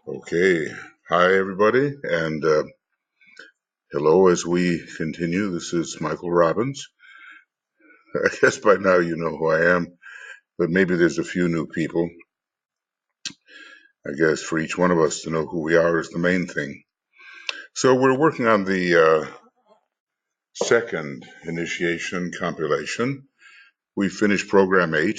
Okay. Hi, everybody, and hello as we continue. This is Michael Robbins. I guess by now you know who I am, but maybe there's a few new people. I guess for each one of us to know who we are is the main thing. So we're working on the second initiation compilation. We finished program 8,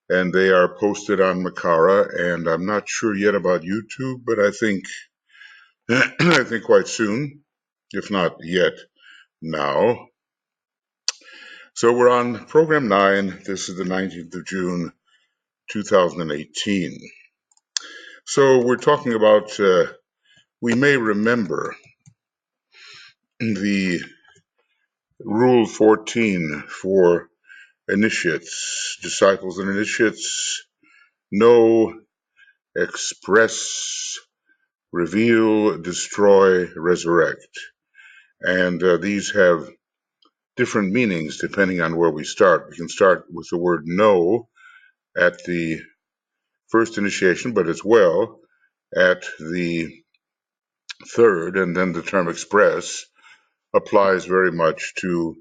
and they are posted on Makara, and I'm not sure yet about YouTube, but I think I think quite soon, if not yet now. So we're on program 9. This is the 19th of June, 2018. So we're talking about, we may remember the rule 14 for initiates, disciples and initiates: know, express, reveal, destroy, resurrect. And these have different meanings depending on where we start. We can start with the word know at the first initiation, but as well at the third, and then the term express applies very much to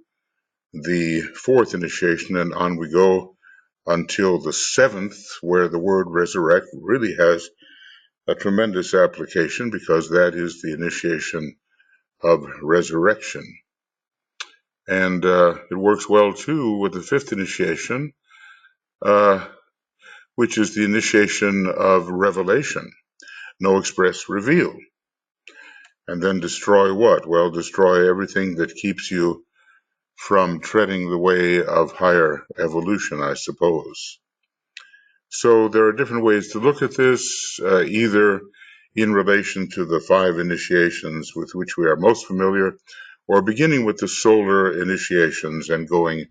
the fourth initiation, and on we go until the seventh, where the word resurrect really has a tremendous application because that is the initiation of resurrection. And it works well too with the fifth initiation, which is the initiation of revelation. Know, express, reveal. And then destroy what? Well, destroy everything that keeps you from treading the way of higher evolution, I suppose. So there are different ways to look at this, either in relation to the 5 initiations with which we are most familiar, or beginning with the solar initiations and going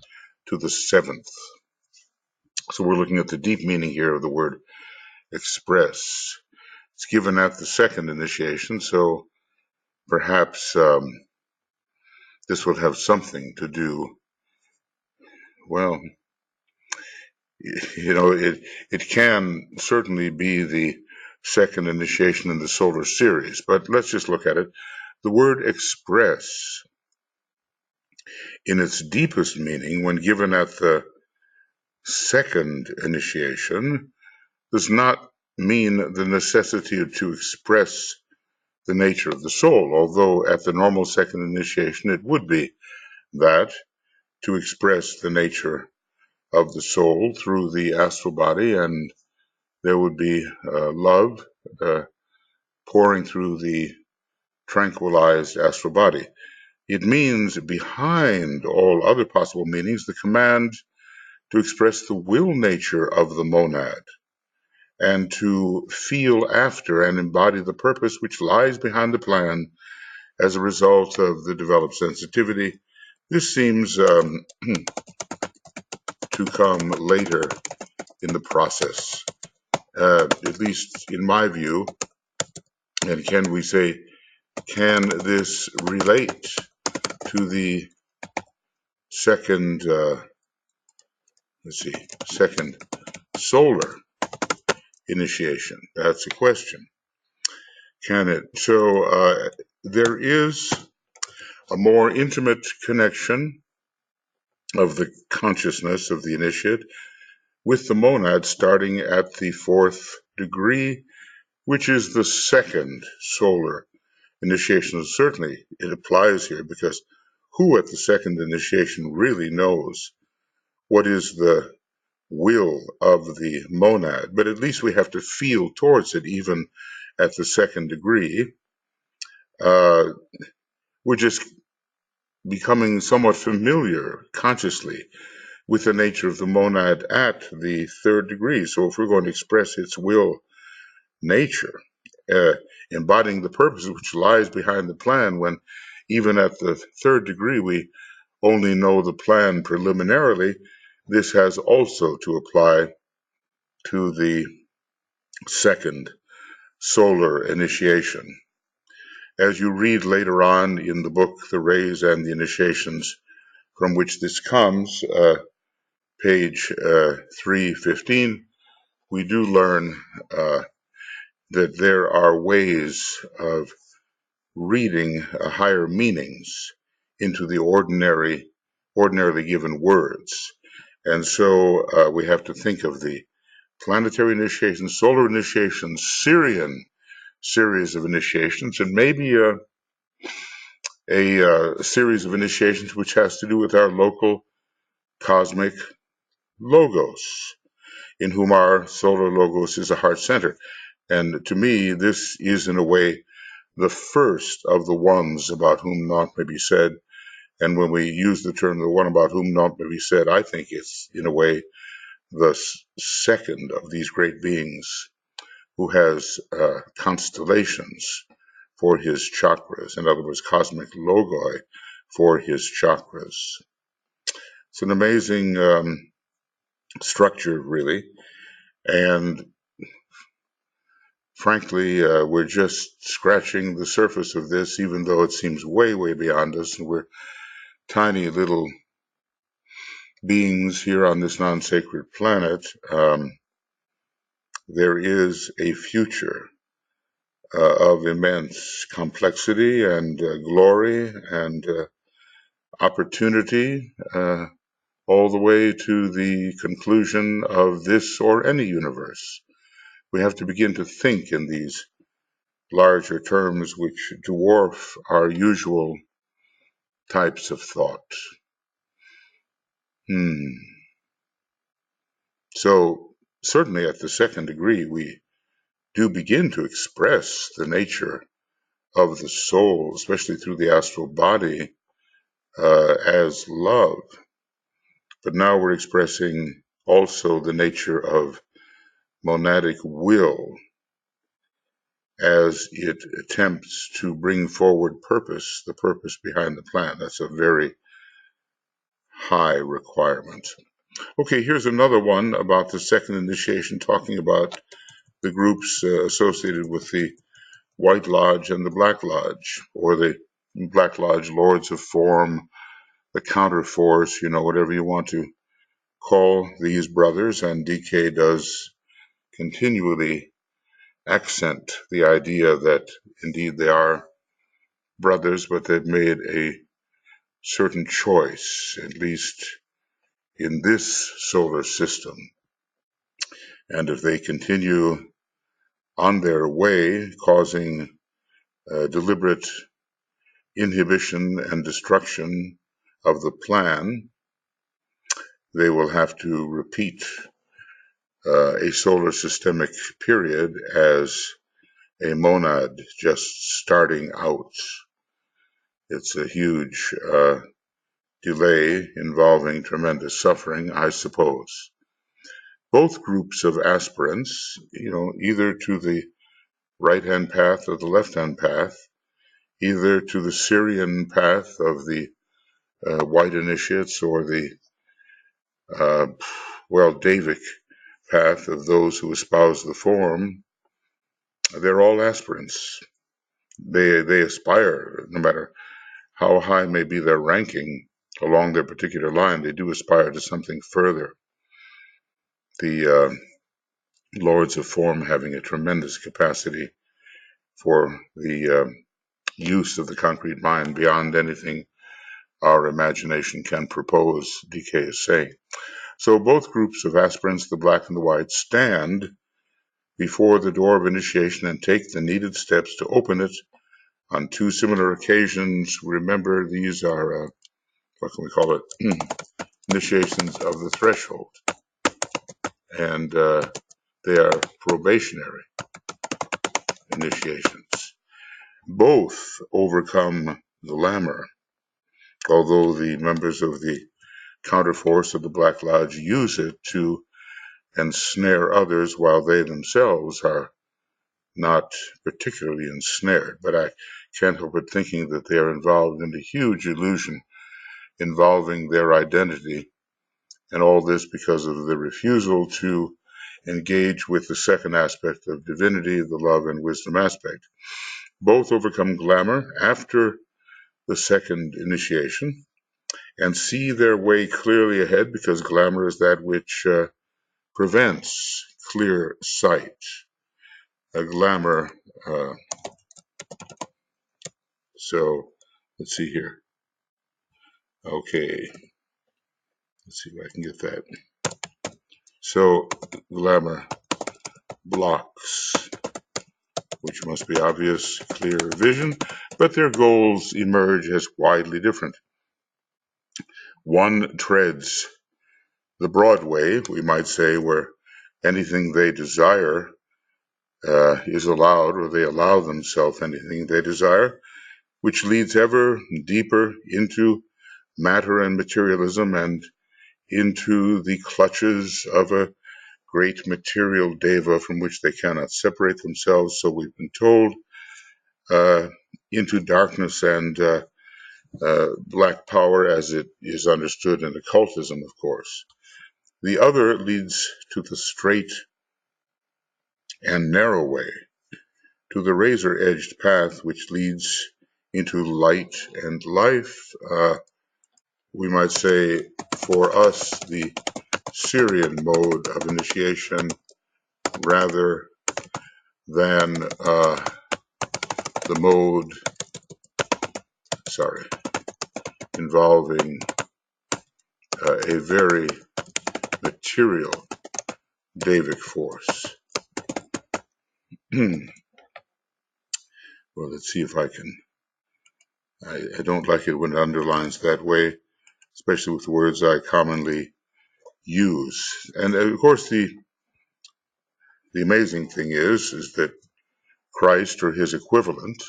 to the 7th. So we're looking at the deep meaning here of the word express. It's given at the 2nd initiation, so perhaps this will have something to do. Well, it can certainly be the 2nd initiation in the solar series, but let's just look at it. The word express, in its deepest meaning, when given at the 2nd initiation, does not mean the necessity to express the nature of the soul, although at the normal 2nd initiation it would be that, to express the nature of the soul through the astral body, and there would be love pouring through the tranquilized astral body. It means, behind all other possible meanings, the command to express the will nature of the monad and to feel after and embody the purpose which lies behind the plan as a result of the developed sensitivity. This seems to come later in the process, at least in my view. And can this relate to the second solar initiation? That's a question. Can it? So there is a more intimate connection of the consciousness of the initiate with the monad starting at the 4th degree, which is the 2nd solar initiation. Certainly it applies here, because who at the 2nd initiation really knows what is the will of the monad? But at least we have to feel towards it, even at the 2nd degree. We're just becoming somewhat familiar consciously with the nature of the monad at the 3rd degree. So if we're going to express its will nature, embodying the purpose which lies behind the plan, when even at the 3rd degree we only know the plan preliminarily, this has also to apply to the 2nd solar initiation. As you read later on in the book, The Rays and the Initiations, from which this comes, page 315, we do learn that there are ways of reading higher meanings into the ordinarily given words. And so we have to think of the planetary initiations, solar initiations, Syrian series of initiations, and maybe a series of initiations which has to do with our local cosmic logos, in whom our solar logos is a heart center. And to me, this is in a way the first of the ones about whom naught may be said. And when we use the term the one about whom naught may be said, I think it's in a way the second of these great beings who has constellations for his chakras, in other words, cosmic logoi for his chakras. It's an amazing structure, really, and frankly, we're just scratching the surface of this, even though it seems way, way beyond us, and we're tiny little beings here on this non-sacred planet. There is a future of immense complexity and glory and opportunity, all the way to the conclusion of this or any universe. We have to begin to think in these larger terms which dwarf our usual types of thought. So certainly at the second degree, we do begin to express the nature of the soul, especially through the astral body, as love. But now we're expressing also the nature of monadic will as it attempts to bring forward purpose, the purpose behind the plan. That's a very high requirement. Okay, here's another one about the second initiation, talking about the groups associated with the White Lodge and the Black Lodge, or the Black Lodge Lords of Form, the Counterforce, whatever you want to call these brothers. And DK does continually accent the idea that indeed they are brothers, but they've made a certain choice, at least in this solar system. And if they continue on their way, causing deliberate inhibition and destruction of the plan, they will have to repeat a solar systemic period as a monad just starting out. It's a huge delay involving tremendous suffering, I suppose. Both groups of aspirants, either to the right-hand path or the left-hand path, either to the Syrian path of the white initiates or the, Davic path of those who espouse the form, they're all aspirants. They aspire, no matter how high may be their ranking along their particular line, they do aspire to something further. The Lords of Form having a tremendous capacity for the use of the concrete mind beyond anything our imagination can propose, DK is saying. So both groups of aspirants, the black and the white, stand before the door of initiation and take the needed steps to open it on two similar occasions. Remember, these are, what can we call it, initiations of the threshold. And they are probationary initiations. Both overcome glamour, although the members of the counterforce of the Black Lodge use it to ensnare others while they themselves are not particularly ensnared. But I can't help but thinking that they are involved in a huge illusion involving their identity, and all this because of the refusal to engage with the second aspect of divinity, the love and wisdom aspect. Both overcome glamour after the second initiation and see their way clearly ahead, because glamour is that which prevents clear sight. a glamour. Uh, so let's see here. Okay, let's see if I can get that. So glamour blocks, which must be obvious, clear vision, but their goals emerge as widely different. One treads the broad way, we might say, where anything they desire is allowed, or they allow themselves anything they desire, which leads ever deeper into matter and materialism and into the clutches of a great material deva from which they cannot separate themselves, so we've been told, into darkness and black power as it is understood in occultism, of course. The other leads to the straight and narrow way, to the razor-edged path which leads into light and life. We might say, for us, the Syrian mode of initiation rather than the mode, involving a very material Davic force. Well, let's see if I can. I don't like it when it underlines that way, especially with words I commonly use. And of course, the amazing thing is that Christ or his equivalent,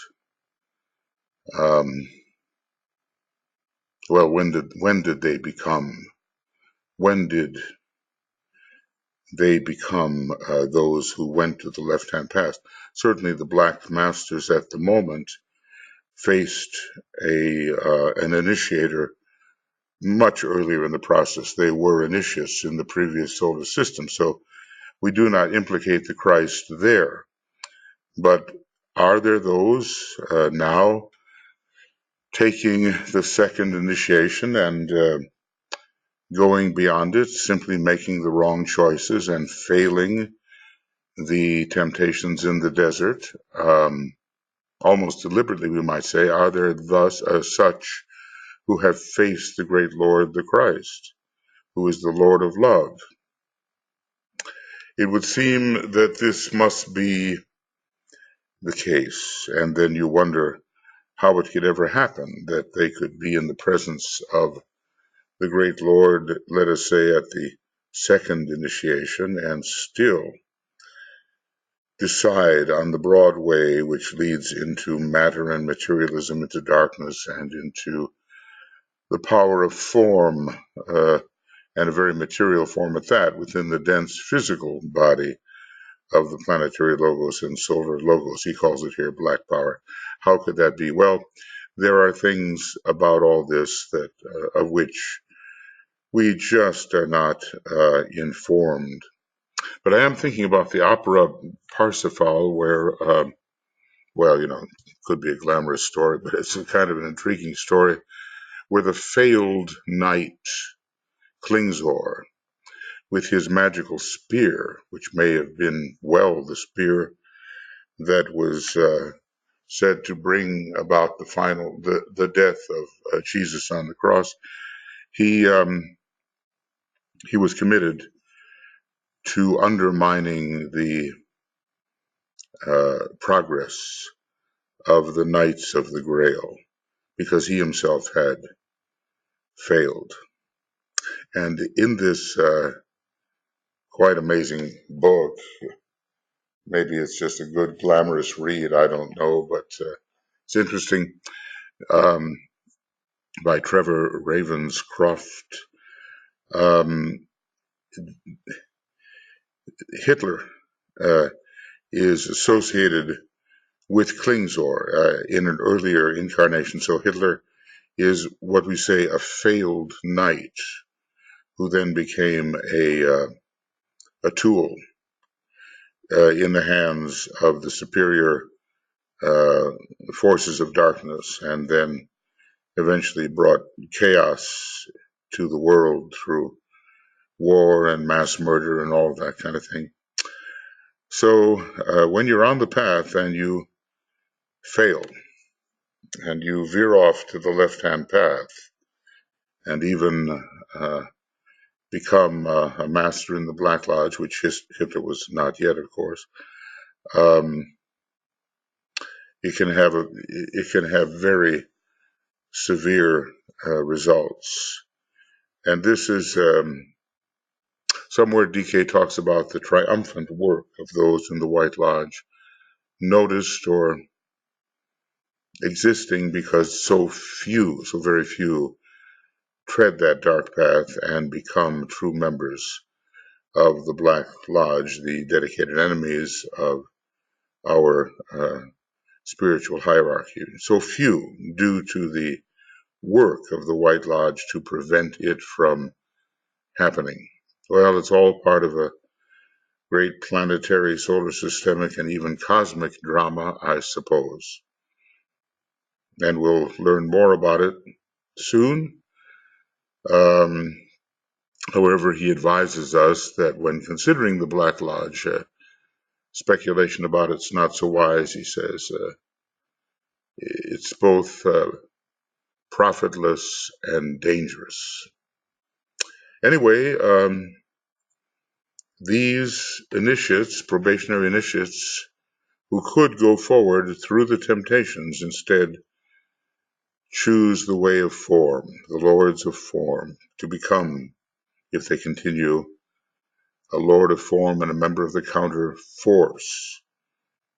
well, when did they become? When did they become those who went to the left-hand path? Certainly, the black masters at the moment faced an initiator much earlier in the process. They were initiates in the previous solar system, so we do not implicate the Christ there. But are there those now taking the second initiation and going beyond it, simply making the wrong choices and failing the temptations in the desert, almost deliberately, we might say? Are there thus such who have faced the great Lord, the Christ, who is the Lord of love? It would seem that this must be the case, and then you wonder how it could ever happen that they could be in the presence of the great Lord, let us say at the second initiation, and still decide on the broad way which leads into matter and materialism, into darkness and into the power of form, and a very material form at that, within the dense physical body of the planetary logos and solar logos. He calls it here black power. How could that be? Well, there are things about all this that of which we just are not informed. But I am thinking about the opera Parsifal, where, well, it could be a glamorous story, but it's a kind of an intriguing story, where the failed knight Klingsor, with his magical spear, which may have been, well, the spear that was said to bring about the death of Jesus on the cross, he was committed to undermining the progress of the Knights of the Grail, because he himself had failed. And in this quite amazing book, maybe it's just a good glamorous read, I don't know, but it's interesting, by Trevor Ravenscroft. Hitler is associated with Klingsor in an earlier incarnation. So Hitler is what we say a failed knight, who then became a tool in the hands of the superior forces of darkness, and then eventually brought chaos to the world through war and mass murder and all of that kind of thing. So when you're on the path and you fail and you veer off to the left-hand path and even become a master in the Black Lodge, which Hitler was not yet, of course, um, it can have very severe results. And this is somewhere DK talks about the triumphant work of those in the White Lodge, noticed or existing because so very few, tread that dark path and become true members of the Black Lodge, the dedicated enemies of our spiritual hierarchy. So few, due to the work of the White Lodge to prevent it from happening. Well, it's all part of a great planetary, solar systemic, and even cosmic drama, I suppose. And we'll learn more about it soon. Um, However, he advises us that when considering the Black Lodge, speculation about it's not so wise, he says. It's both profitless and dangerous. Anyway, these initiates, probationary initiates, who could go forward through the temptations, instead choose the way of form, the lords of form, to become, if they continue, a lord of form and a member of the counter force.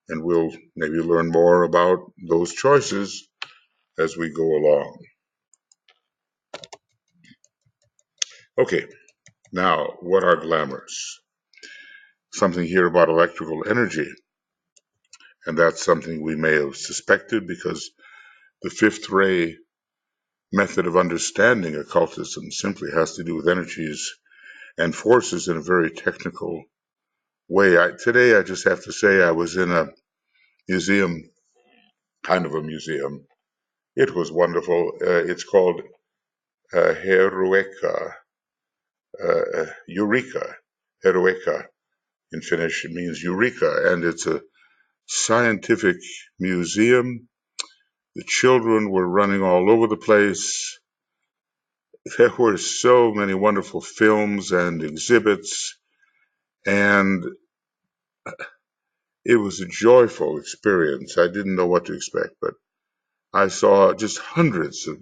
And we'll maybe learn more about those choices as we go along. Okay, now, what are glamours? Something here about electrical energy, and that's something we may have suspected because the fifth ray method of understanding occultism simply has to do with energies and forces in a very technical way. Today, I just have to say I was in a museum, kind of a museum. It was wonderful. It's called Eureka. Heroeka in Finnish, it means Eureka, and it's a scientific museum. The children were running all over the place. There were so many wonderful films and exhibits, and it was a joyful experience. I didn't know what to expect, but I saw just hundreds of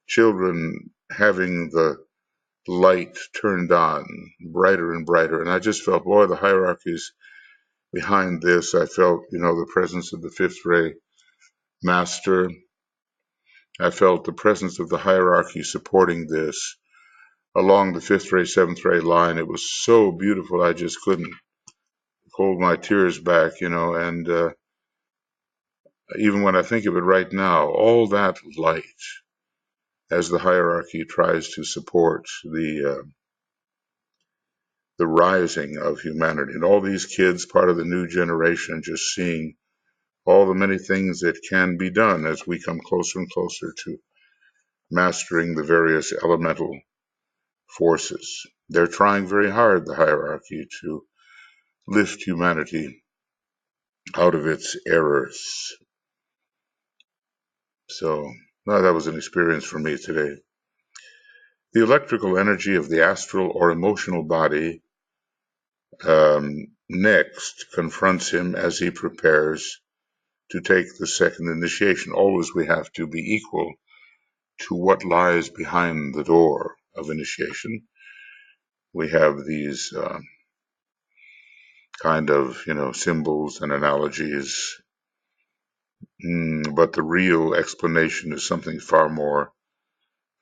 children having the light turned on brighter and brighter. And I just felt, boy, the hierarchies behind this. I felt, the presence of the fifth ray master. I felt the presence of the hierarchy supporting this along the fifth ray, seventh ray line. It was so beautiful. I just couldn't hold my tears back, and even when I think of it right now, all that light as the hierarchy tries to support the rising of humanity, and all these kids, part of the new generation, just seeing all the many things that can be done as we come closer and closer to mastering the various elemental forces. They're trying very hard, the hierarchy, to lift humanity out of its errors. So, that was an experience for me today. The electrical energy of the astral or emotional body next confronts him as he prepares to take the second initiation. Always we have to be equal to what lies behind the door of initiation. We have these kind of, symbols and analogies, but the real explanation is something far more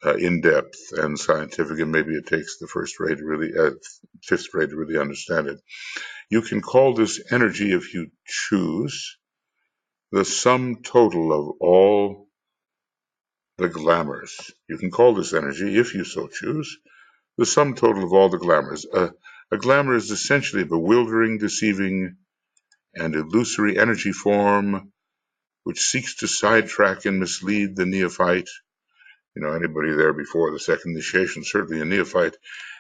in-depth and scientific, and maybe it takes the fifth ray to really understand it. You can call this energy, if you choose, the sum total of all the glamours. You can call this energy, if you so choose, the sum total of all the glamours. A glamour is essentially a bewildering, deceiving, and illusory energy form which seeks to sidetrack and mislead the neophyte. Anybody there before the second initiation, certainly a neophyte,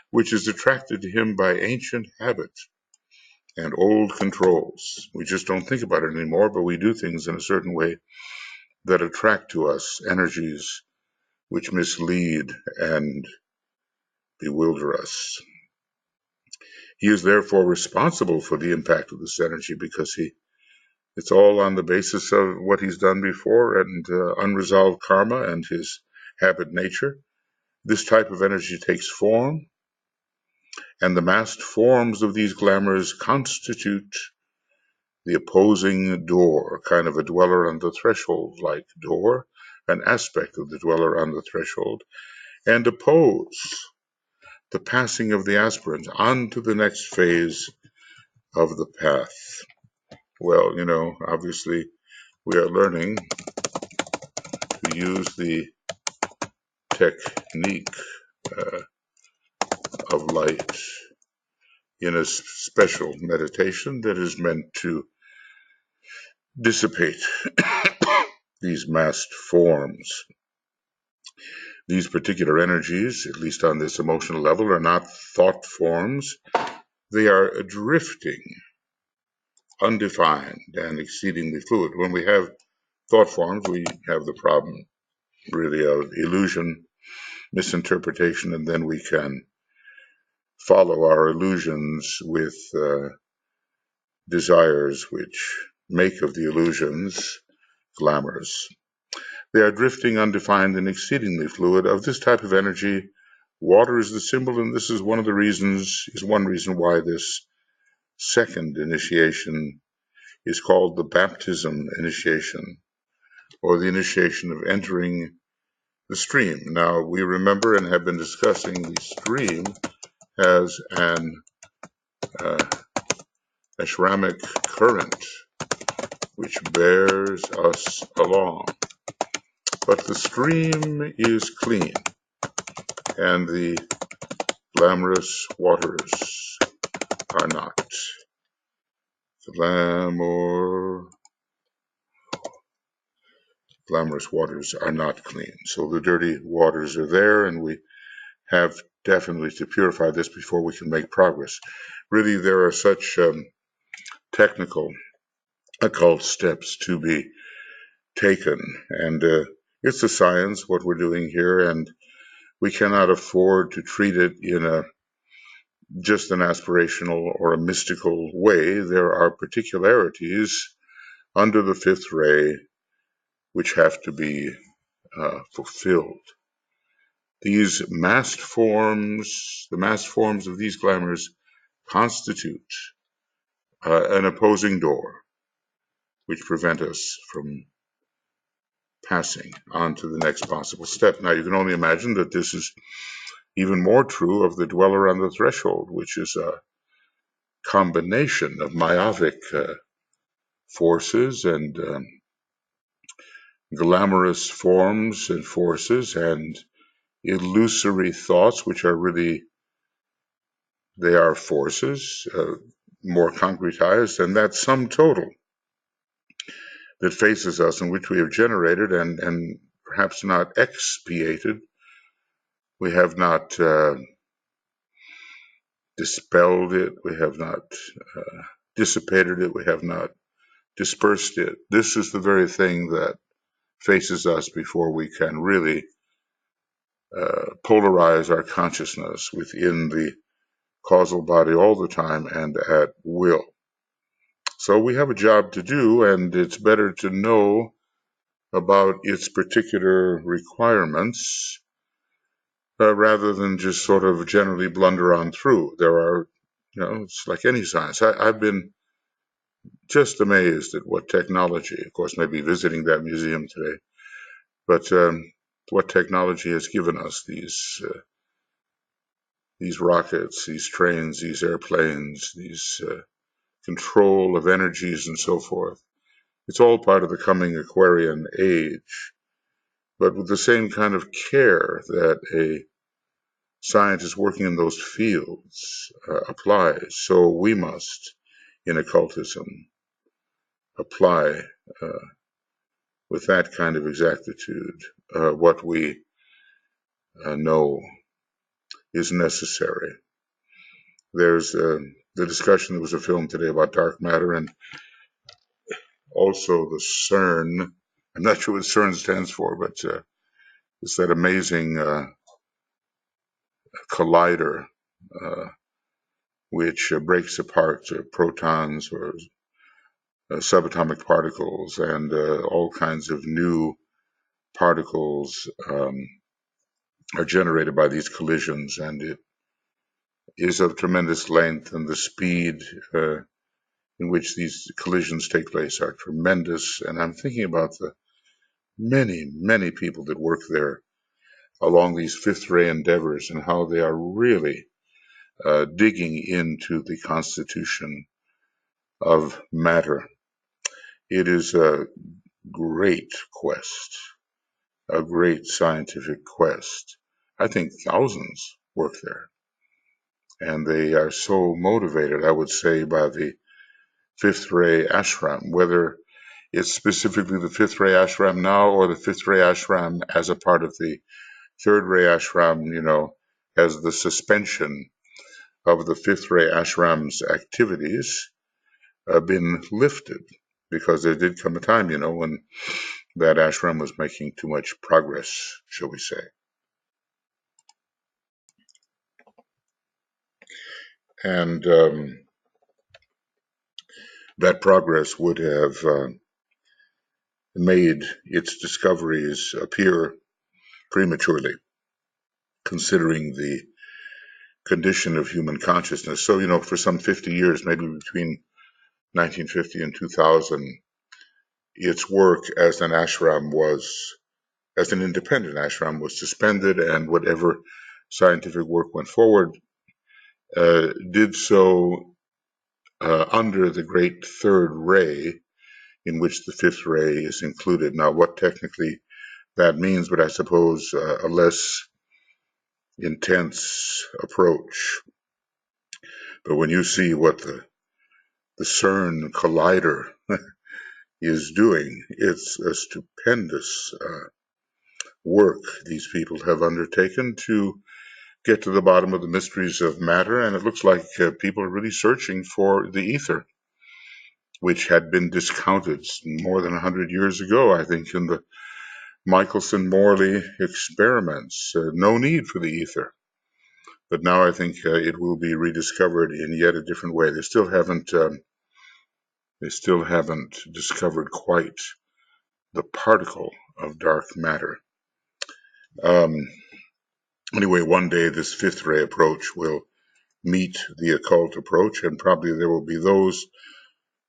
which is attracted to him by ancient habit and old controls. We just don't think about it anymore, but we do things in a certain way that attract to us energies which mislead and bewilder us. He is therefore responsible for the impact of this energy because it's all on the basis of what he's done before and unresolved karma and his habit nature. This type of energy takes form, and the masked forms of these glamours constitute the opposing door, kind of a dweller on the threshold-like door, an aspect of the dweller on the threshold, and oppose the passing of the aspirant on to the next phase of the path. Well, obviously we are learning to use the technique uh, of light in a special meditation that is meant to dissipate these masked forms. These particular energies, at least on this emotional level, are not thought forms. They are drifting, undefined, and exceedingly fluid. When we have thought forms, we have the problem, really, of illusion, misinterpretation, and then we can follow our illusions with desires which make of the illusions glamours. They are drifting, undefined, and exceedingly fluid. Of this type of energy, water is the symbol, and this is one reason why this second initiation is called the baptism initiation, or the initiation of entering the stream. Now, we remember and have been discussing the stream as an ashramic current which bears us along. But the stream is clean, and the glamorous waters are not. Glamorous waters are not clean. So the dirty waters are there, and we have definitely to purify this before we can make progress. Really, there are such technical occult steps to be taken, and it's a science what we're doing here, and we cannot afford to treat it in just an aspirational or a mystical way. There are particularities under the fifth ray which have to be fulfilled. These masked forms, the masked forms of these glamours constitute an opposing door which prevent us from passing on to the next possible step. Now, you can only imagine that this is even more true of the dweller on the threshold, which is a combination of myopic forces and glamorous forms and forces and illusory thoughts, which are really, they are forces, more concretized, and that sum total that faces us and which we have generated and perhaps not expiated. We have not dispelled it. We have not dissipated it. We have not dispersed it. This is the very thing that faces us before we can really polarize our consciousness within the causal body all the time and at will. So we have a job to do, and it's better to know about its particular requirements rather than just sort of generally blunder on through. There are, it's like any science. I've been just amazed at what technology, of course, maybe visiting that museum today, but what technology has given us, these rockets, these trains, these airplanes, these control of energies and so forth. It's all part of the coming Aquarian age, but with the same kind of care that a scientist working in those fields applies. So we must, in occultism, apply with that kind of exactitude what we know is necessary. There's the discussion. There was a film today about dark matter and also the CERN. I'm not sure what CERN stands for, but it's that amazing collider uh, which breaks apart protons or subatomic particles and all kinds of new particles are generated by these collisions, and it is of tremendous length, and the speed in which these collisions take place are tremendous. And I'm thinking about the many people that work there along these fifth ray endeavors and how they are really digging into the constitution of matter. It is a great quest, a great scientific quest. I think thousands work there, and they are so motivated, I would say, by the fifth ray ashram, whether it's specifically the fifth ray ashram now or the fifth ray ashram as a part of the third ray ashram, as the suspension of the fifth ray ashram's activities been lifted, because there did come a time, when that ashram was making too much progress, shall we say. And that progress would have made its discoveries appear prematurely, considering the condition of human consciousness. So, for some 50 years, maybe between 1950 and 2000, its work as as an independent ashram was suspended, and whatever scientific work went forward did so under the great third ray, in which the fifth ray is included. Now, what technically that means, but I suppose a less intense approach. But when you see what the CERN collider is doing, it's a stupendous work these people have undertaken to get to the bottom of the mysteries of matter, and it looks like people are really searching for the ether, which had been discounted more than 100 years ago, I think, in the Michelson-Morley experiments. No need for the ether. But now I think it will be rediscovered in yet a different way. They still haven't discovered quite the particle of dark matter. Anyway, one day this fifth ray approach will meet the occult approach, and probably there will be those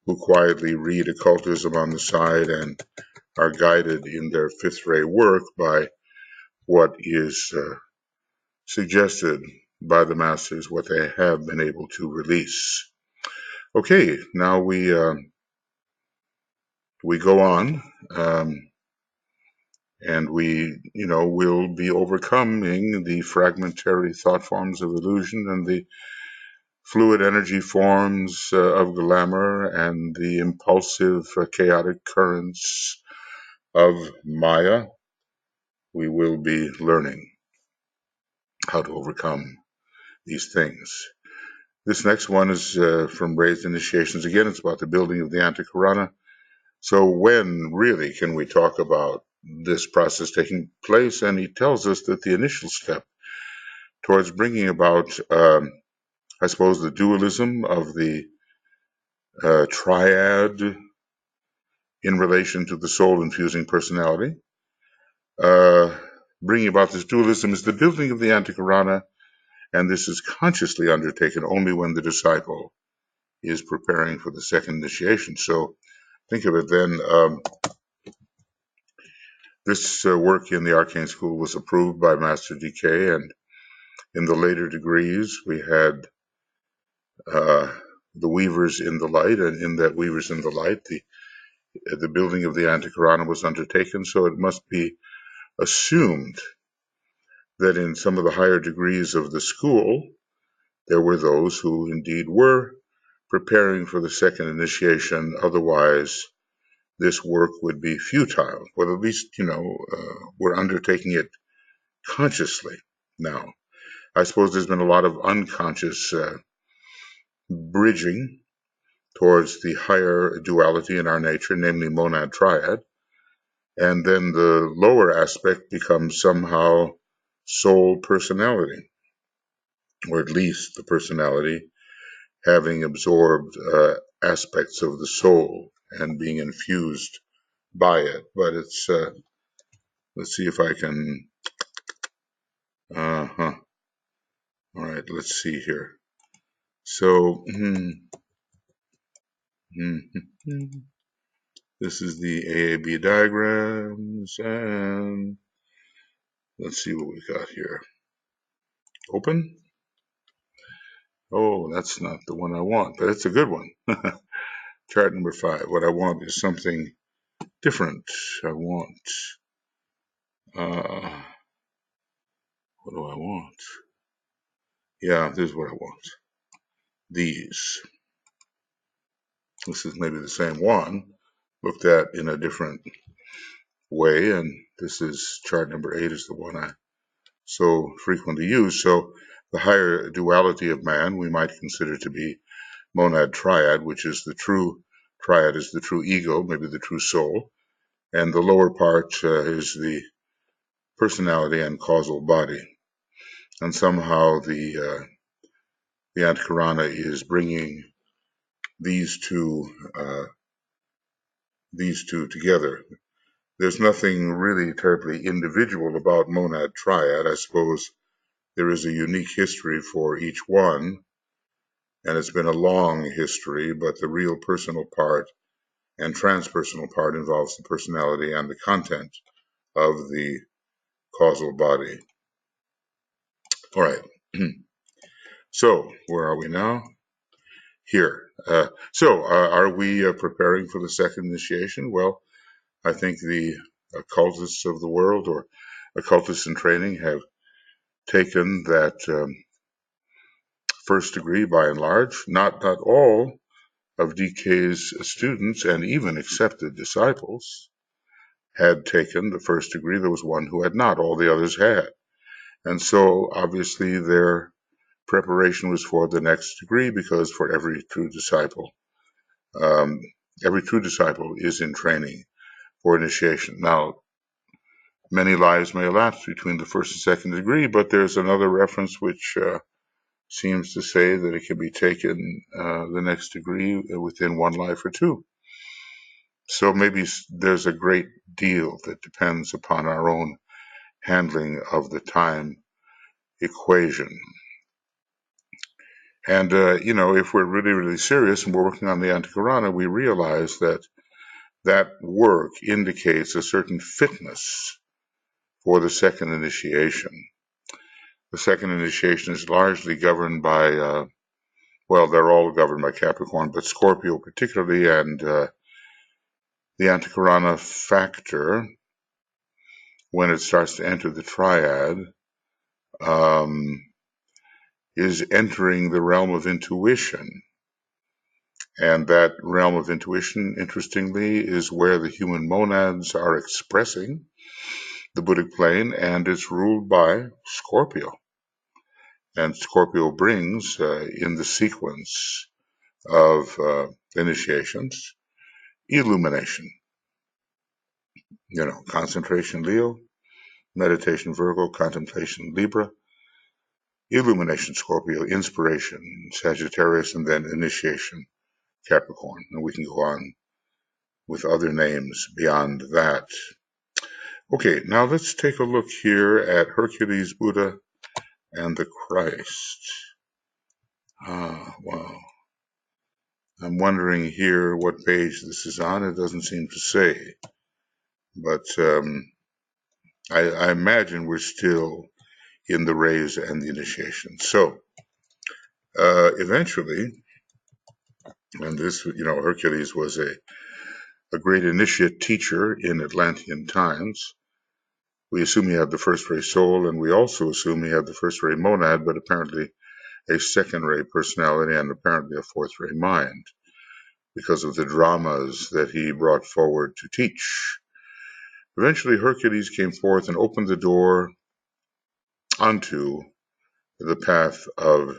who quietly read occultism on the side and are guided in their fifth ray work by what is suggested by the masters, what they have been able to release. Okay, now we go on, and we, will be overcoming the fragmentary thought forms of illusion and the fluid energy forms of glamour and the impulsive, chaotic currents of Maya. We will be learning how to overcome these things. This next one is from Raised Initiations. Again, it's about the building of the Antakarana. So when really can we talk about this process taking place? And he tells us that the initial step towards bringing about, I suppose, the dualism of the triad in relation to the soul-infusing personality, bringing about this dualism is the building of the Antakarana, and this is consciously undertaken only when the disciple is preparing for the second initiation. So think of it then, this work in the Arcane School was approved by Master DK, and in the later degrees we had the Weavers in the Light, and in that Weavers in the Light, the building of the Antakarana was undertaken. So it must be assumed that in some of the higher degrees of the school, there were those who indeed were preparing for the second initiation. Otherwise, this work would be futile. Well, at least, we're undertaking it consciously now. I suppose there's been a lot of unconscious bridging towards the higher duality in our nature, namely monad triad, and then the lower aspect becomes somehow soul personality, or at least the personality having absorbed aspects of the soul and being infused by it. But it's, let's see if I can, all right, let's see here. So, this is the AAB diagrams, and let's see what we got here. Open. Oh, that's not the one I want, but it's a good one. Chart number 5. What I want is something different. I want, what do I want? Yeah, this is what I want. These. This is maybe the same one, looked at in a different way, and this is chart number 8 is the one I so frequently use. So the higher duality of man we might consider to be monad triad, which is the true triad, is the true ego, maybe the true soul, and the lower part is the personality and causal body. And somehow the Antakarana is bringing these two together. There's nothing really terribly individual about monad triad. I suppose there is a unique history for each one, and it's been a long history, but the real personal part and transpersonal part involves the personality and the content of the causal body. All right. So, where are we now? Here. Are we preparing for the second initiation? Well, I think the occultists of the world, or occultists in training, have taken that first degree by and large. Not all of DK's students and even accepted disciples had taken the first degree. There was one who had not. All the others had. And so obviously their preparation was for the next degree, because for every true disciple is in training for initiation. Now, many lives may elapse between the first and second degree, but there's another reference which seems to say that it can be taken the next degree within one life or two. So maybe there's a great deal that depends upon our own handling of the time equation. And, if we're really, really serious and we're working on the Antakarana, we realize that that work indicates a certain fitness for the second initiation. The second initiation is largely governed by, they're all governed by Capricorn, but Scorpio particularly, and the Antakarana factor, when it starts to enter the triad, is entering the realm of intuition. And that realm of intuition, interestingly, is where the human monads are expressing the Buddhic plane, and it's ruled by Scorpio. And Scorpio brings, in the sequence of initiations, illumination. Concentration Leo, meditation Virgo, contemplation Libra, illumination Scorpio, inspiration Sagittarius, and then initiation Capricorn. And we can go on with other names beyond that. Okay, now let's take a look here at Hercules, Buddha, and the Christ. Wow. I'm wondering here what page this is on. It doesn't seem to say. But I imagine we're still in the rays and the initiation. So, eventually, and this, Hercules was a great initiate teacher in Atlantean times. We assume he had the first ray soul, and we also assume he had the first ray monad, but apparently a second ray personality and apparently a fourth ray mind, because of the dramas that he brought forward to teach. Eventually, Hercules came forth and opened the door onto the path of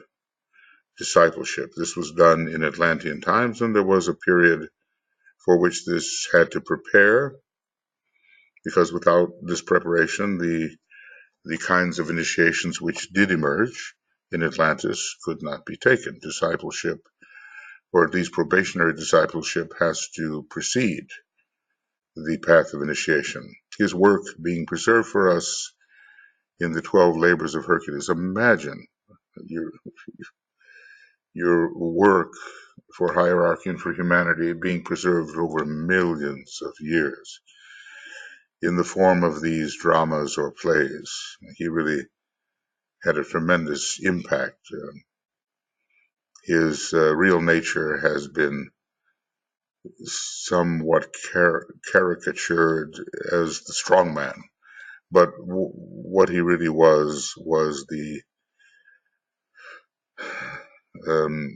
discipleship. This was done in Atlantean times, and there was a period for which this had to prepare, because without this preparation, the kinds of initiations which did emerge in Atlantis could not be taken. Discipleship, or at least probationary discipleship, has to precede the path of initiation. His work being preserved for us in the 12 labors of Hercules. Imagine your, your work for hierarchy and for humanity being preserved over millions of years in the form of these dramas or plays. He really had a tremendous impact. His real nature has been somewhat caricatured as the strong man, but what he really was the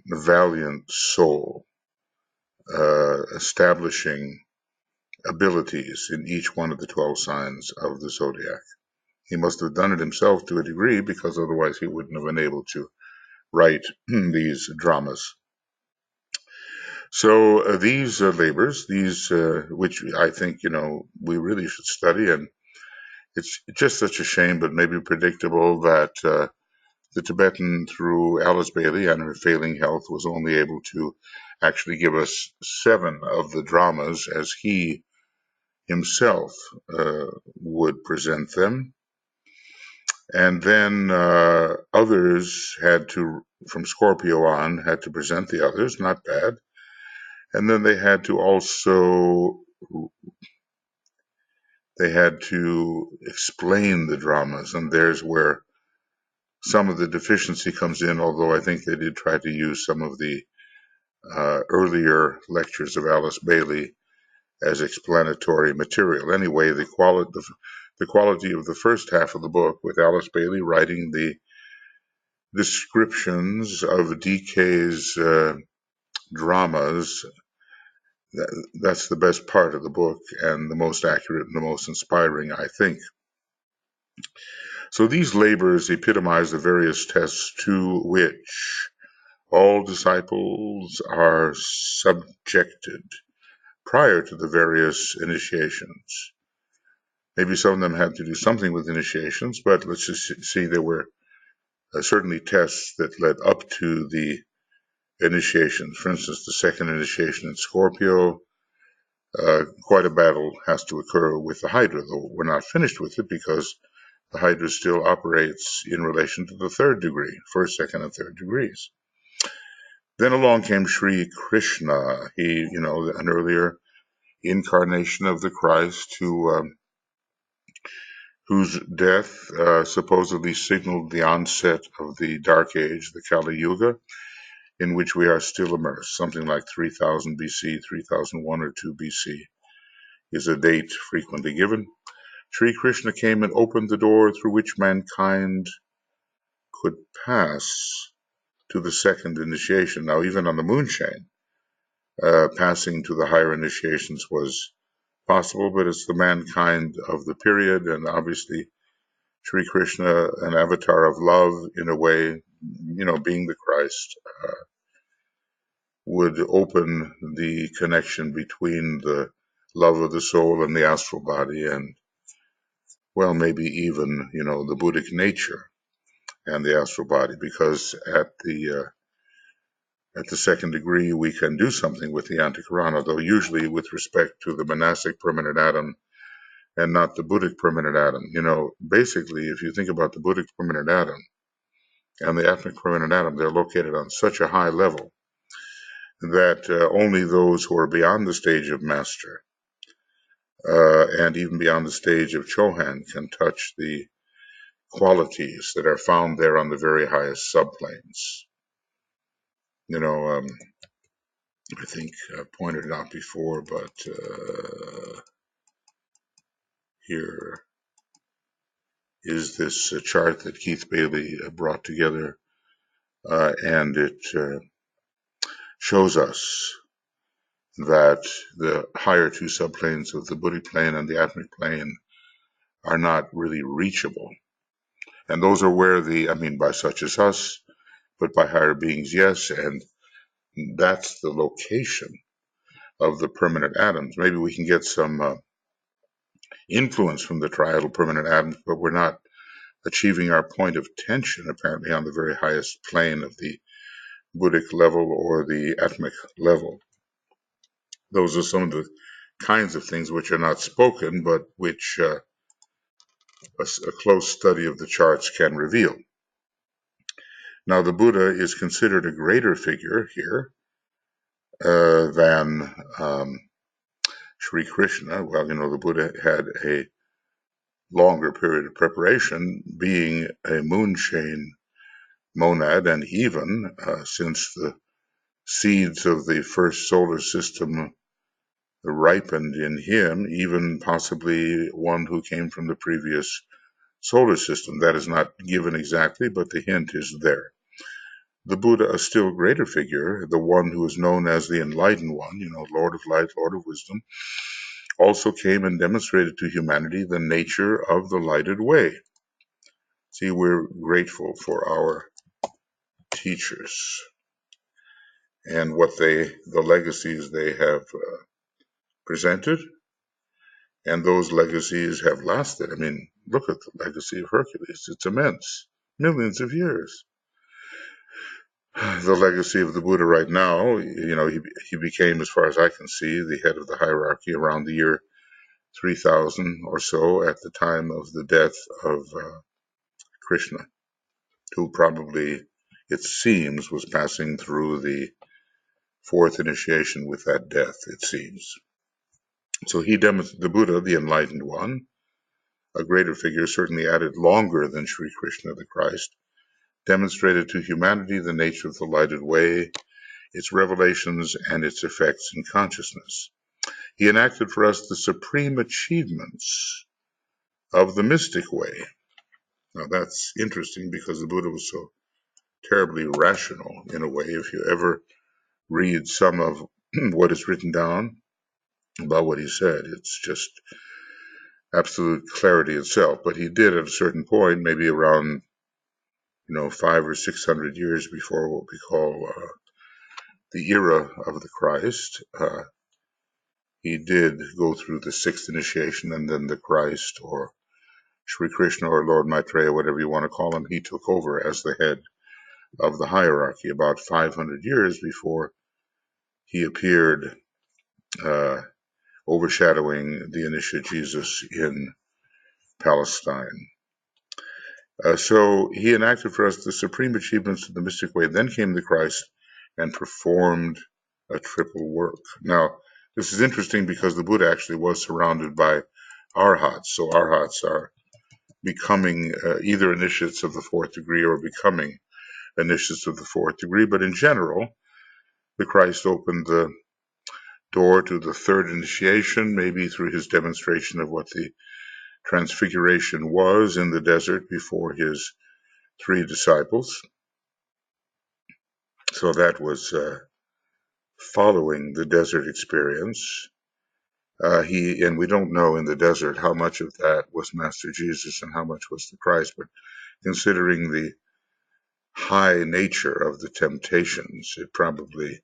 valiant soul, establishing abilities in each one of the 12 signs of the zodiac. He must have done it himself to a degree, because otherwise he wouldn't have been able to write these dramas. So these labors, which I think, we really should study, and it's just such a shame, but maybe predictable, that the Tibetan, through Alice Bailey and her failing health, was only able to actually give us 7 of the dramas as he himself would present them. And then others had to, from Scorpio on, had to present the others, not bad. And then they had to explain the dramas, and there's where some of the deficiency comes in, although I think they did try to use some of the earlier lectures of Alice Bailey as explanatory material. Anyway, the quality of the first half of the book, with Alice Bailey writing the descriptions of DK's dramas, that's the best part of the book, and the most accurate and the most inspiring, I think. So these labors epitomize the various tests to which all disciples are subjected prior to the various initiations. Maybe some of them had to do something with initiations, but let's just see there were certainly tests that led up to the initiations. For instance, the second initiation in Scorpio, quite a battle has to occur with the Hydra, though we're not finished with it, because the Hydra still operates in relation to the third degree, first, second, and third degrees. Then along came Sri Krishna, an earlier incarnation of the Christ, whose death supposedly signaled the onset of the Dark Age, the Kali Yuga, in which we are still immersed. Something like 3000 BC, 3001 or 2 BC is a date frequently given. Sri Krishna came and opened the door through which mankind could pass to the second initiation. Now, even on the moon chain, passing to the higher initiations was possible, but it's the mankind of the period, and obviously Sri Krishna, an avatar of love in a way, being the Christ, would open the connection between the love of the soul and the astral body, and, well, maybe even, the Buddhic nature and the astral body, because at the second degree we can do something with the Antikarana, though usually with respect to the monastic permanent atom and not the Buddhic permanent atom. Basically, if you think about the Buddhic permanent atom and the Atmic permanent atom, they're located on such a high level that only those who are beyond the stage of master and even beyond the stage of Chohan can touch the qualities that are found there on the very highest subplanes. I think I pointed it out before, but here is this chart that Keith Bailey brought together, and it shows us that the higher 2 subplanes of the Buddhic plane and the Atmic plane are not really reachable. And those are where by such as us, but by higher beings, yes, and that's the location of the permanent atoms. Maybe we can get some influence from the triadal permanent atoms, but we're not achieving our point of tension, apparently, on the very highest plane of the Buddhic level or the atmic level. Those are some of the kinds of things which are not spoken, but which a close study of the charts can reveal. Now, the Buddha is considered a greater figure here than Sri Krishna. Well, the Buddha had a longer period of preparation, being a moon-chain monad, and even since the seeds of the first solar system ripened in him, even possibly one who came from the previous solar system. That is not given exactly, but the hint is there. The Buddha, a still greater figure, the one who is known as the Enlightened One, Lord of Light, Lord of Wisdom, also came and demonstrated to humanity the nature of the lighted way. See, we're grateful for our teachers and the legacies they have presented, and those legacies have lasted. I mean, look at the legacy of Hercules. It's immense. Millions of years. The legacy of the Buddha right now, he became, as far as I can see, the head of the hierarchy around the year 3000 or so, at the time of the death of Krishna, who probably, it seems, was passing through the fourth initiation with that death, it seems. So the Buddha, the Enlightened One, a greater figure, certainly added longer than Sri Krishna the Christ, demonstrated to humanity the nature of the lighted way, its revelations, and its effects in consciousness. He enacted for us the supreme achievements of the mystic way. Now that's interesting because the Buddha was so terribly rational in a way. If you ever read some of what is written down about what he said, it's just absolute clarity itself. But he did at a certain point, maybe around 500 or 600 years before what we call the era of the Christ, he did go through the sixth initiation, and then the Christ, or Sri Krishna, or Lord Maitreya, whatever you want to call him, he took over as the head of the hierarchy about 500 years before he appeared, overshadowing the initiate Jesus in Palestine. So he enacted for us the supreme achievements of the mystic way. Then came the Christ and performed a triple work. Now, this is interesting because the Buddha actually was surrounded by arhats. So arhats are becoming either initiates of the fourth degree or becoming initiates of the fourth degree. But in general, the Christ opened the door to the third initiation, maybe through his demonstration of what the transfiguration was in the desert before his 3 disciples. So that was following the desert experience. And we don't know in the desert how much of that was Master Jesus and how much was the Christ, but considering the high nature of the temptations, it probably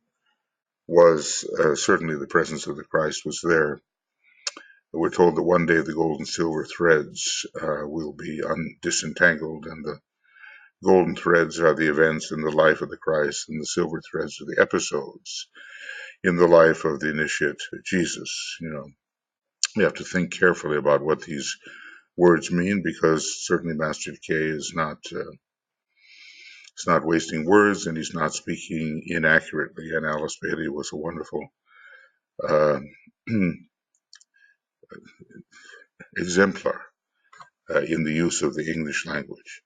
was, certainly the presence of the Christ was there. We're told that one day the gold and silver threads will be disentangled, and the golden threads are the events in the life of the Christ, and the silver threads are the episodes in the life of the initiate Jesus. We have to think carefully about what these words mean, because certainly Master K is not wasting words, and he's not speaking inaccurately. And Alice Bailey was a wonderful exemplar in the use of the English language.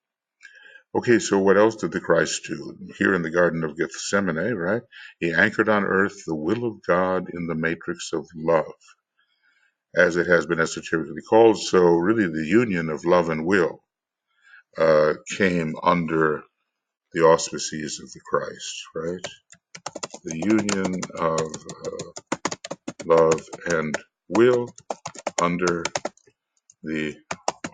Okay, so what else did the Christ do? Here in the Garden of Gethsemane, right? He anchored on earth the will of God in the matrix of love, as it has been esoterically called. So really the union of love and will came under the auspices of the Christ, right? The union of love and will under the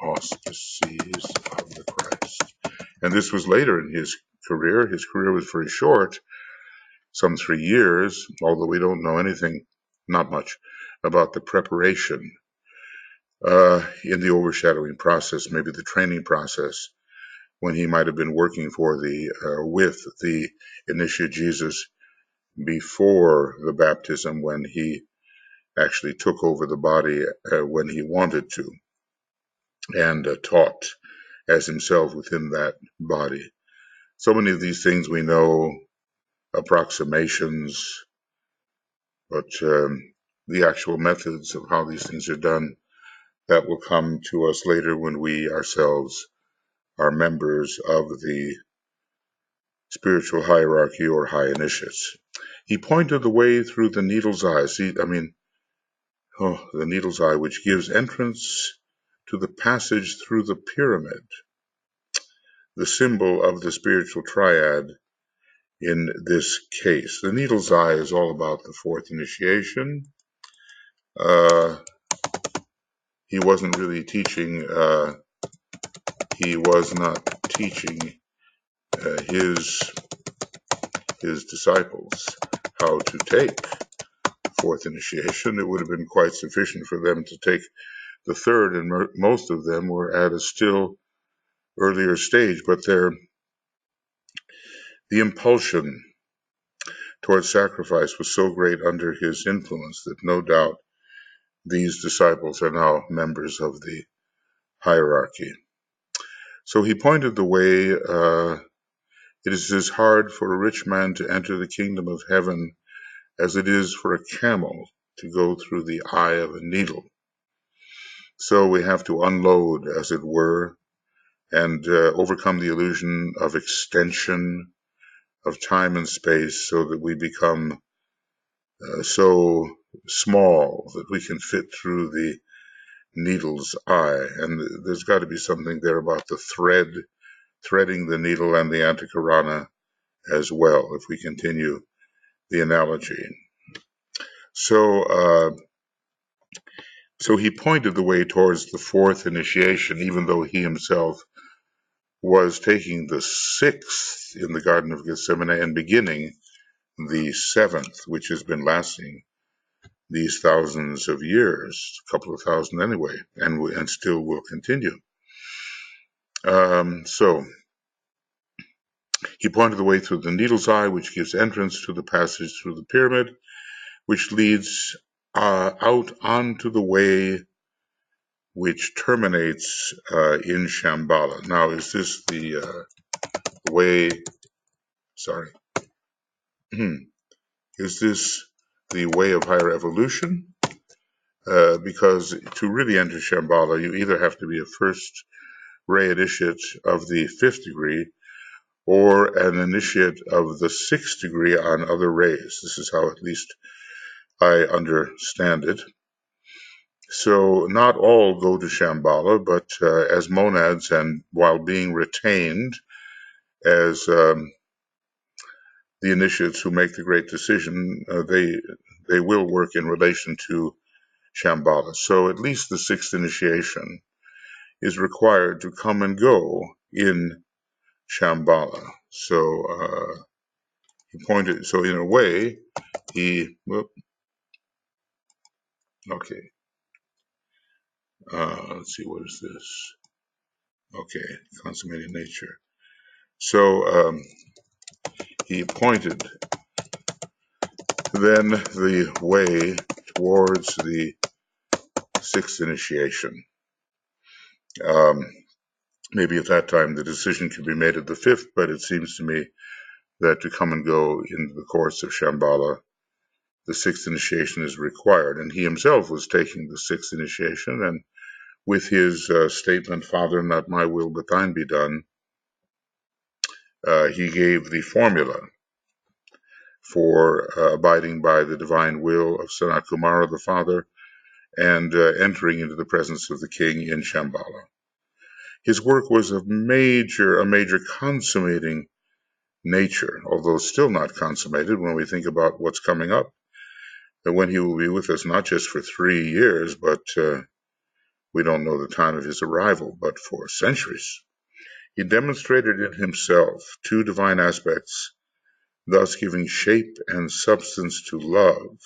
auspices of the Christ. And this was later in his career. His career was very short, some 3 years, although we don't know anything, not much, about the preparation in the overshadowing process, maybe the training process, when he might have been working for with the initiate Jesus before the baptism, when he actually took over the body when he wanted to, and taught as himself within that body. So many of these things we know, approximations, but the actual methods of how these things are done, that will come to us later when we ourselves are members of the spiritual hierarchy or high initiates. He pointed the way through the needle's eye. The needle's eye, which gives entrance to the passage through the pyramid, the symbol of the spiritual triad in this case. The needle's eye is all about the fourth initiation. He wasn't really teaching, he was not teaching his disciples how to take fourth initiation. It would have been quite sufficient for them to take the third, and most of them were at a still earlier stage, but the impulsion towards sacrifice was so great under his influence that no doubt these disciples are now members of the hierarchy. So he pointed the way. It is as hard for a rich man to enter the kingdom of heaven as it is for a camel to go through the eye of a needle. So we have to unload, as it were, and overcome the illusion of extension of time and space, so that we become so small that we can fit through the needle's eye. And there's got to be something there about the threading the needle and the antikarana as well, if we continue the analogy. So he pointed the way towards the fourth initiation, even though he himself was taking the sixth in the Garden of Gethsemane and beginning the seventh, which has been lasting these thousands of years, a couple of thousand anyway, and still will continue. So he pointed the way through the needle's eye, which gives entrance to the passage through the pyramid, which leads out onto the way which terminates in Shambhala. Now, is this the way? Sorry. Is this the way of higher evolution? Because to really enter Shambhala, you either have to be a first ray initiate of the fifth degree or an initiate of the sixth degree on other rays. This is how at least I understand it. So not all go to Shambhala, but as monads, and while being retained as the initiates who make the great decision, they will work in relation to Shambhala. So at least the sixth initiation is required to come and go in Shambhala. So he pointed. So in a way, okay. Let's see, what is this? Okay, consummated nature. So he pointed then the way towards the sixth initiation. Maybe at that time the decision could be made at the fifth, but it seems to me that to come and go in the course of Shambhala, the sixth initiation is required. And he himself was taking the sixth initiation, and with his statement, "Father, not my will but thine be done," he gave the formula for abiding by the divine will of Sanat Kumara, the father, and entering into the presence of the king in Shambhala. His work was a major consummating nature, although still not consummated when we think about what's coming up, and when he will be with us not just for 3 years, but we don't know the time of his arrival, but for centuries. He demonstrated in himself two divine aspects, thus giving shape and substance to love.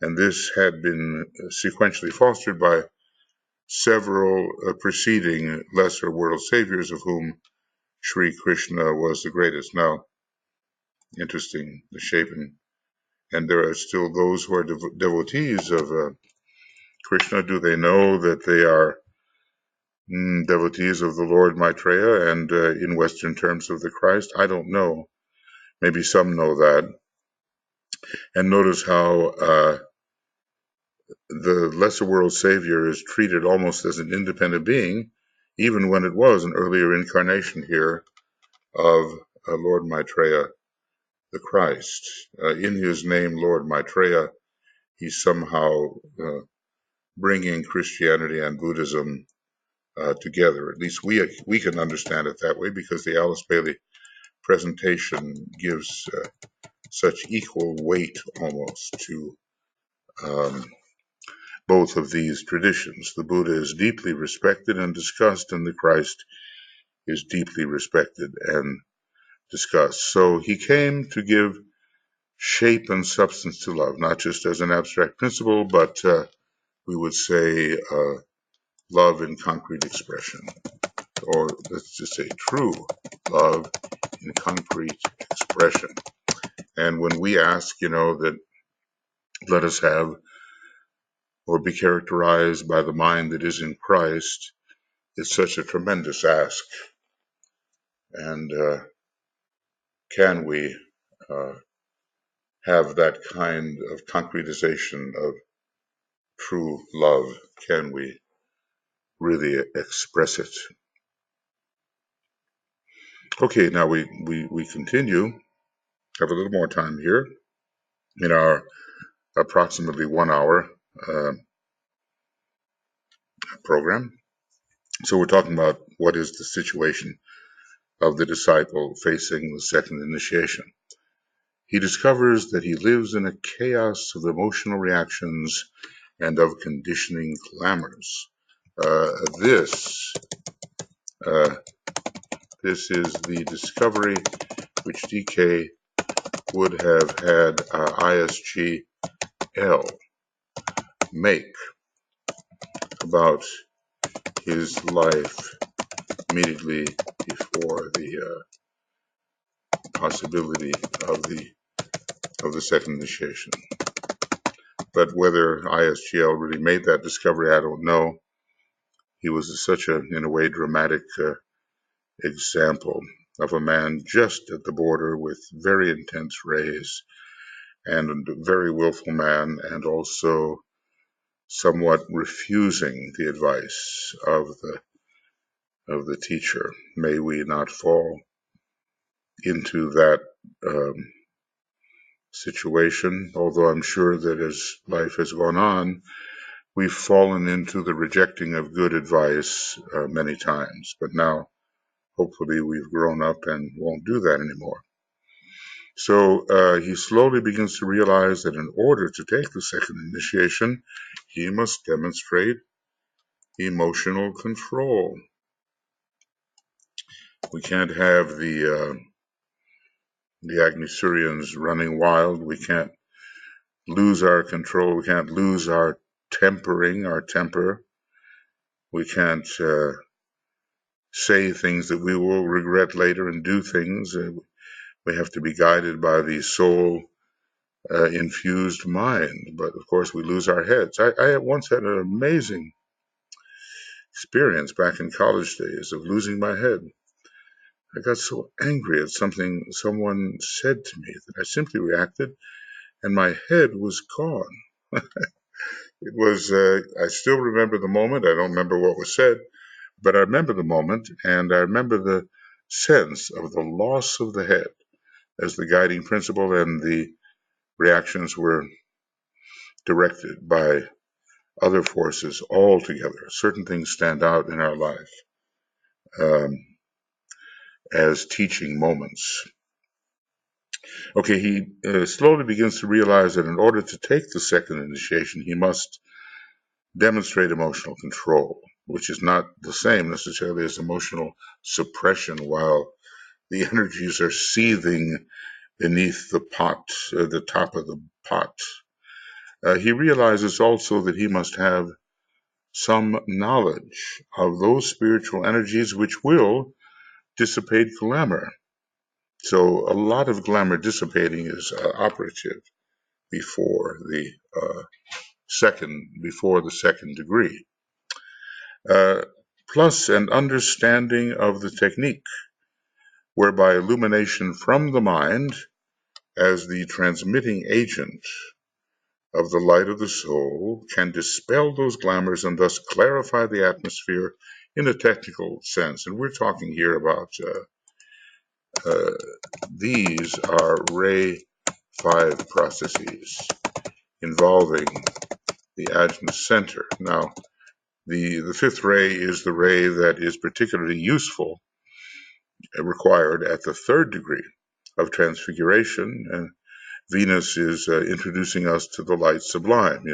And this had been sequentially fostered by several preceding lesser world saviors, of whom Sri Krishna was the greatest. Now, interesting, the shape, and there are still those who are devotees of Krishna. Do they know that they are devotees of the Lord Maitreya and in Western terms of the Christ? I don't know. Maybe some know that. And notice how the lesser world savior is treated almost as an independent being, even when it was an earlier incarnation here of Lord Maitreya the Christ. In his name, Lord Maitreya, he's somehow bringing Christianity and Buddhism together. At least we can understand it that way, because the Alice Bailey presentation gives such equal weight almost to um, both of these traditions. The Buddha is deeply respected and discussed, and the Christ is deeply respected and discussed. So he came to give shape and substance to love, not just as an abstract principle, but we would say love in concrete expression, or let's just say true love in concrete expression. And when we ask, that let us have or be characterized by the mind that is in Christ, it's such a tremendous ask. And can we have that kind of concretization of true love? Can we really express it? Okay, now we continue, have a little more time here in our approximately 1 hour program. So we're talking about what is the situation of the disciple facing the second initiation. He discovers that he lives in a chaos of emotional reactions and of conditioning clamors. This is the discovery which DK would have had ISGL make about his life immediately before the possibility of the second initiation. But whether ISGL really made that discovery, I don't know. He was such a, in a way, dramatic example of a man just at the border with very intense rays, and a very willful man, and also somewhat refusing the advice of the teacher. May we not fall into that situation, although I'm sure that as life has gone on, we've fallen into the rejecting of good advice many times, but now hopefully we've grown up and won't do that anymore. So he slowly begins to realize that in order to take the second initiation, he must demonstrate emotional control. We can't have the Agnisurians running wild. We can't lose our control. We can't lose our temper. We can't say things that we will regret later and do things. We have to be guided by the soul infused mind. But of course, we lose our heads. I once had an amazing experience back in college days of losing my head. I got so angry at something someone said to me that I simply reacted, and my head was gone. It was, I still remember the moment. I don't remember what was said, but I remember the moment, and I remember the sense of the loss of the head as the guiding principle, and the reactions were directed by other forces altogether. Certain things stand out in our life as teaching moments. Okay, he slowly begins to realize that in order to take the second initiation, he must demonstrate emotional control. which is not the same necessarily as emotional suppression while the energies are seething beneath the pot, the top of the pot. He realizes also that he must have some knowledge of those spiritual energies which will dissipate glamour. So a lot of glamour dissipating is operative before the second degree. Uh, Plus an understanding of the technique whereby illumination from the mind as the transmitting agent of the light of the soul can dispel those glamours and thus clarify the atmosphere in a technical sense. And we're talking here about uh, these are Ray 5 processes involving the Ajna center. Now, the fifth ray is the ray that is particularly useful, required at the third degree of transfiguration. And Venus is introducing us to the light sublime,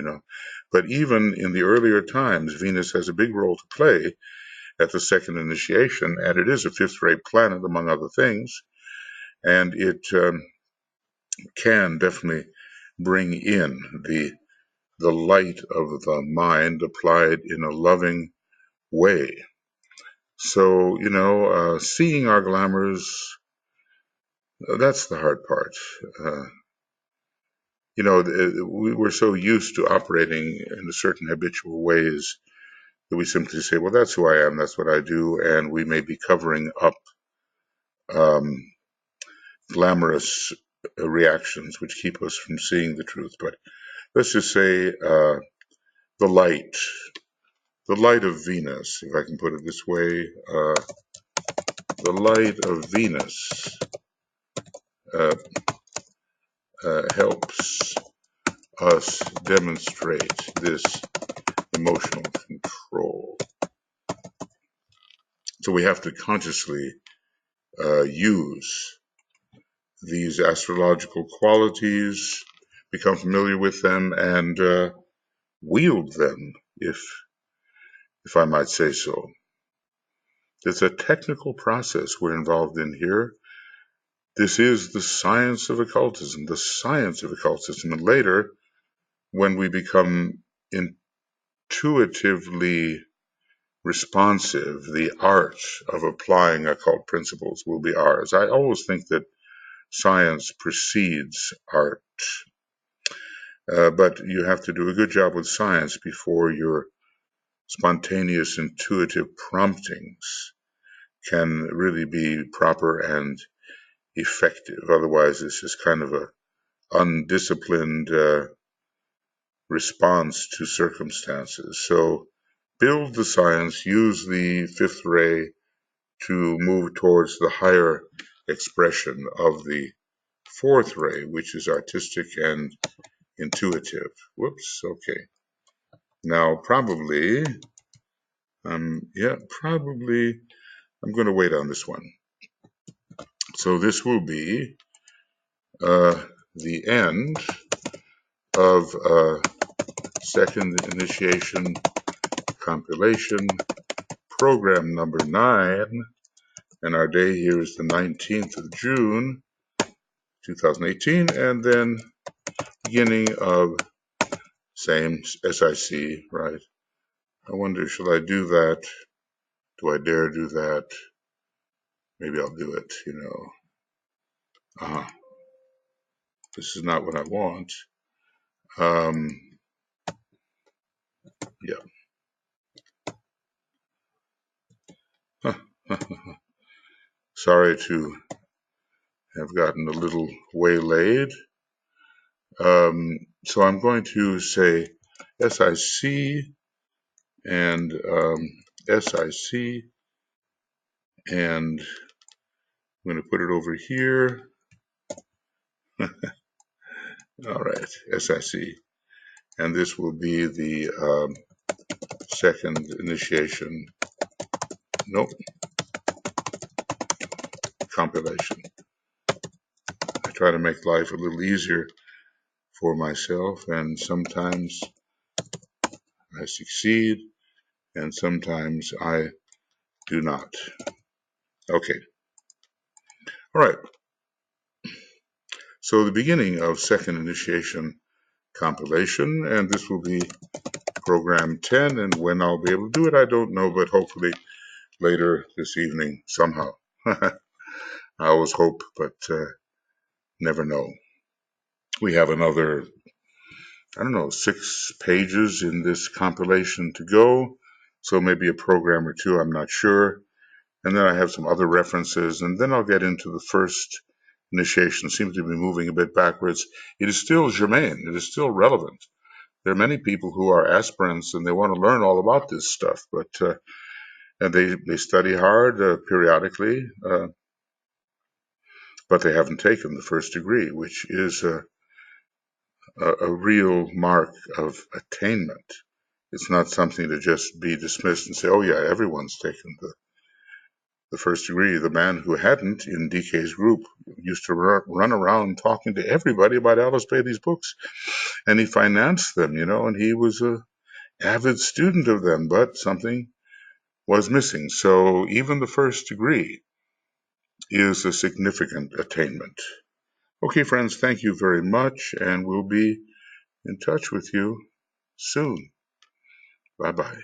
But even in the earlier times, Venus has a big role to play at the second initiation, and it is a fifth ray planet, among other things, and it can definitely bring in the light of the mind applied in a loving way. So, seeing our glamours, that's the hard part. Uh, we're so used to operating in a certain habitual ways that we simply say, well, that's who I am, that's what I do, and we may be covering up um, glamorous reactions which keep us from seeing the truth. But let's just say the light, the light of Venus, if I can put it this way, the light of Venus uh, helps us demonstrate this emotional control. So we have to consciously use these astrological qualities, become familiar with them, and wield them, if I might say so. It's a technical process we're involved in here. This is the science of occultism, and later, when we become intuitively responsive, the art of applying occult principles will be ours. I always think that science precedes art, but you have to do a good job with science before your spontaneous intuitive promptings can really be proper and effective. Otherwise, it's just kind of a undisciplined response to circumstances. So build the science, use the fifth ray to move towards the higher expression of the fourth ray, which is artistic and intuitive. Whoops, okay. Now, probably I'm going to wait on this one. So this will be the end of second initiation compilation, program number 9, and our day here is the 19th of June, 2018, and then beginning of same SIC, right? I wonder, shall I do that? Do I dare do that? Maybe I'll do it, This is not what I want. Yeah. Sorry to have gotten a little waylaid. So I'm going to say SIC and SIC, and I'm going to put it over here. All right, SIC. And this will be the second initiation, compilation. I try to make life a little easier for myself, and sometimes I succeed, and sometimes I do not. Okay. All right. So the beginning of second initiation compilation, and this will be program 10, and when I'll be able to do it, I don't know, but hopefully later this evening somehow. I always hope, but never know. We have another, 6 pages in this compilation to go, so maybe a program or two, I'm not sure. And then I have some other references, and then I'll get into the first initiation. Seems to be moving a bit backwards. It is still germane. It is still relevant. There are many people who are aspirants and they want to learn all about this stuff, but and they study hard periodically, but they haven't taken the first degree, which is a real mark of attainment. It's not something to just be dismissed and say, oh yeah, everyone's taken the first degree. The man who hadn't in DK's group used to run around talking to everybody about Alice Bailey's books, and he financed them, and he was a avid student of them, but something was missing. So even the first degree is a significant attainment. Okay, friends, thank you very much, and we'll be in touch with you soon. Bye-bye.